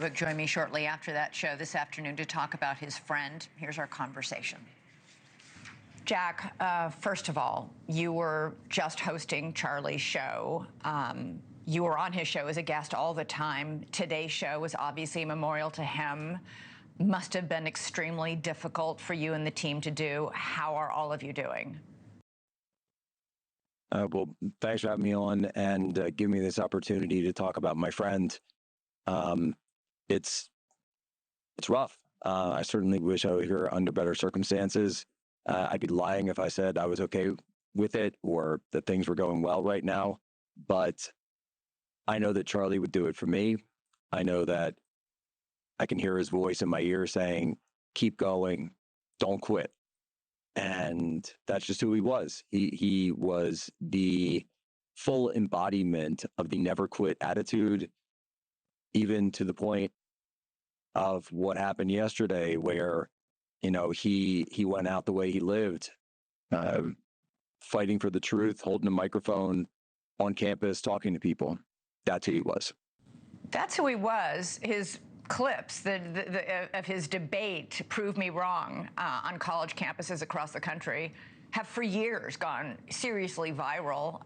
But join me shortly after that show this afternoon to talk about his friend. Here's our conversation. Jack, first of all, you were just hosting Charlie's show. You were on his show as a guest all the time. Today's show was obviously a memorial to him. Must have been extremely difficult for you and the team to do. How are all of you doing? Well, thanks for having me on and giving me this opportunity to talk about my friend. It's rough. I certainly wish I were here under better circumstances. I'd be lying if I said I was okay with it or that things were going well right now. But I know that Charlie would do it for me. I know that I can hear his voice in my ear saying, keep going, don't quit. And that's just who he was. He was the full embodiment of the never quit attitude, even to the point of what happened yesterday, where, you know, he went out the way he lived, fighting for the truth, holding a microphone on campus, talking to people. That's who he was. That's who he was. His clips of his debate, Prove Me Wrong, on college campuses across the country have for years gone seriously viral.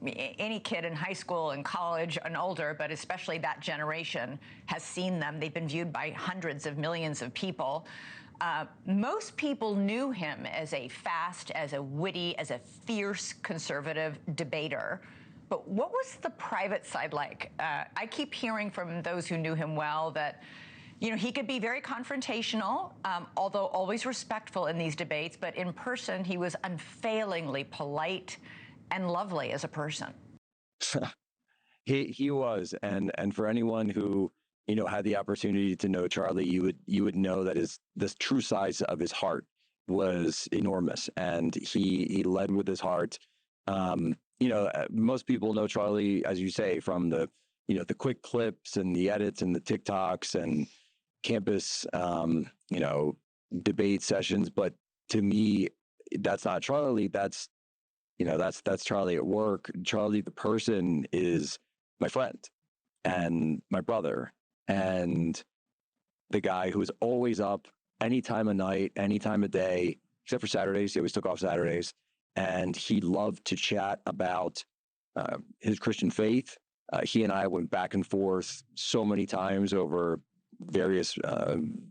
Any kid in high school and college and older, but especially that generation, has seen them. They've been viewed by hundreds of millions of people. Most people knew him as a fast, as a witty, as a fierce conservative debater. But what was the private side like? I keep hearing from those who knew him well that, you know, he could be very confrontational, although always respectful in these debates. But in person, he was unfailingly polite and lovely as a person. He was, and for anyone who, you know, had the opportunity to know Charlie, you would know that the true size of his heart was enormous, and he led with his heart. You know, most people know Charlie, as you say, from the quick clips and the edits and the TikToks and campus, you know, debate sessions. But to me, that's not Charlie. That's Charlie at work. Charlie, the person, is my friend and my brother and the guy who is always up any time of night, any time of day, except for Saturdays. He always took off Saturdays. And he loved to chat about his Christian faith. He and I went back and forth so many times over various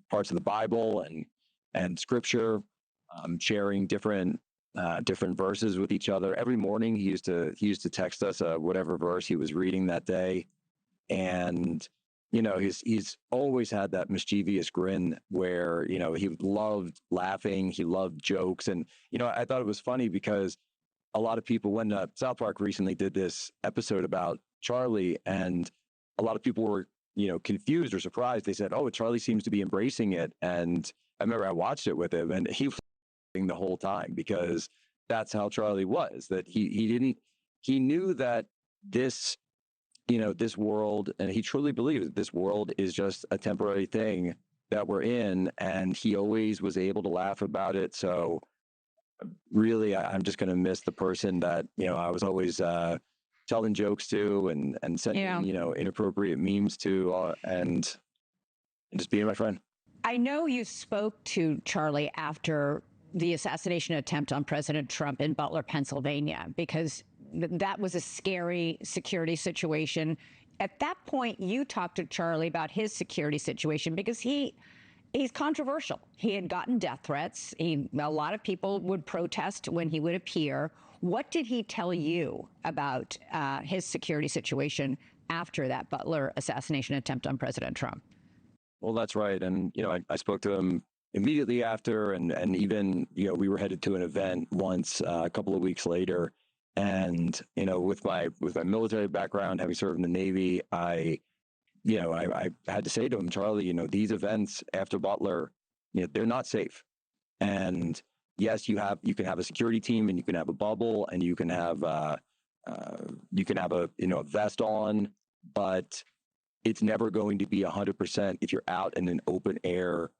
parts of the Bible and Scripture, sharing different verses with each other. Every morning, he used to text us whatever verse he was reading that day, and you know, he's always had that mischievous grin where, you know, he loved laughing. He loved jokes. And, you know, I thought it was funny because a lot of people, when South Park recently did this episode about Charlie, and a lot of people were, you know, confused or surprised. They said, oh, Charlie seems to be embracing it. And I remember I watched it with him, and he was the whole time, because that's how Charlie was, that he knew that this, you know, this world, and he truly believed that this world is just a temporary thing that we're in, and he always was able to laugh about it. So really, I'm just going to miss the person that, you know, I was always telling jokes to and sending, you know, inappropriate memes to, and just being my friend. I know you spoke to Charlie after the assassination attempt on President Trump in Butler, Pennsylvania, because that was a scary security situation. At that point, you talked to Charlie about his security situation because he's controversial. He had gotten death threats. A lot of people would protest when he would appear. What did he tell you about his security situation after that Butler assassination attempt on President Trump? Well, that's right. And, you know, I spoke to him immediately after, and even, you know, we were headed to an event once a couple of weeks later. And, you know, with my military background, having served in the Navy, I had to say to him, Charlie, you know, these events after Butler, you know, they're not safe. And yes, you can have a security team, and you can have a bubble, and you can have a vest on, but it's never going to be 100% if you're out in an open air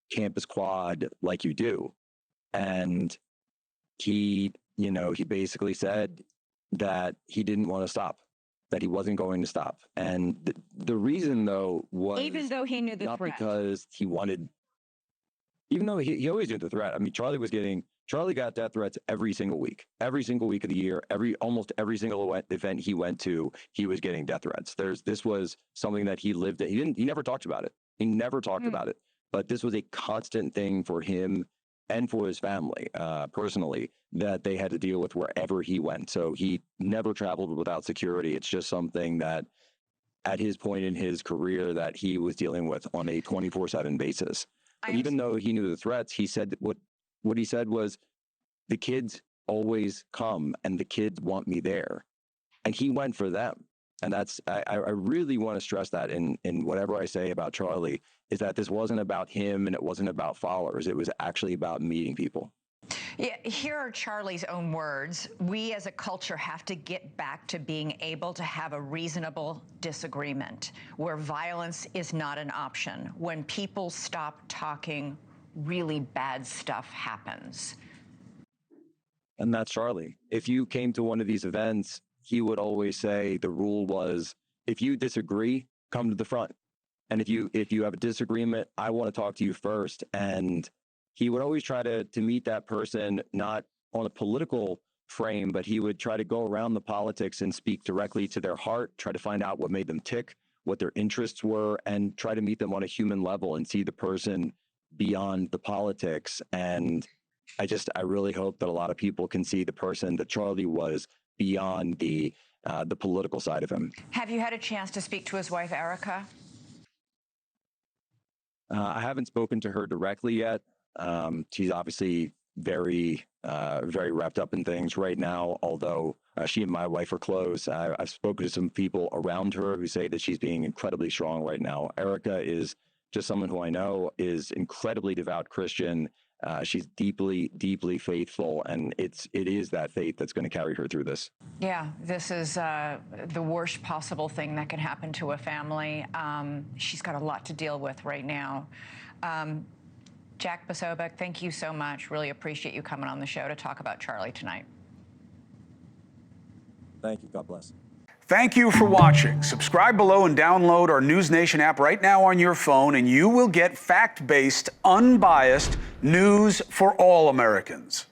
campus quad like you do. And he basically said that he didn't want to stop. that he wasn't going to stop. And the reason, though, was even though he knew the not threat. because he wanted, even though he always knew the threat. I mean, Charlie got death threats every single week of the year. Almost every single event he went to, he was getting death threats. This was something that he lived. He never talked about it. He never talked about it. But this was a constant thing for him and for his family, personally, that they had to deal with wherever he went. So he never traveled without security. It's just something that, at his point in his career, that he was dealing with on a 24/7 basis. But even though he knew the threats, he said what he said was, the kids always come and the kids want me there. And he went for them. And I really want to stress that in whatever I say about Charlie, is that this wasn't about him and it wasn't about followers. It was actually about meeting people. Yeah, here are Charlie's own words. We as a culture have to get back to being able to have a reasonable disagreement where violence is not an option. When people stop talking, really bad stuff happens. And that's Charlie. If you came to one of these events, he would always say the rule was, if you disagree, come to the front. And if you have a disagreement, I want to talk to you first. And he would always try to meet that person, not on a political frame, but he would try to go around the politics and speak directly to their heart, try to find out what made them tick, what their interests were, and try to meet them on a human level and see the person beyond the politics. And I really hope that a lot of people can see the person that Charlie was beyond the political side of him. Have you had a chance to speak to his wife, Erica? I haven't spoken to her directly yet. She's obviously very wrapped up in things right now, although she and my wife are close. I've spoken to some people around her who say that she's being incredibly strong right now. Erica is just someone who I know is incredibly devout Christian. She's deeply, deeply faithful, and it is that faith that's going to carry her through this. Yeah, this is the worst possible thing that can happen to a family. She's got a lot to deal with right now. Jack Posobiec, thank you so much. Really appreciate you coming on the show to talk about Charlie tonight. Thank you. God bless. Thank you for watching. Subscribe below and download our NewsNation app right now on your phone, and you will get fact-based, unbiased news for all Americans.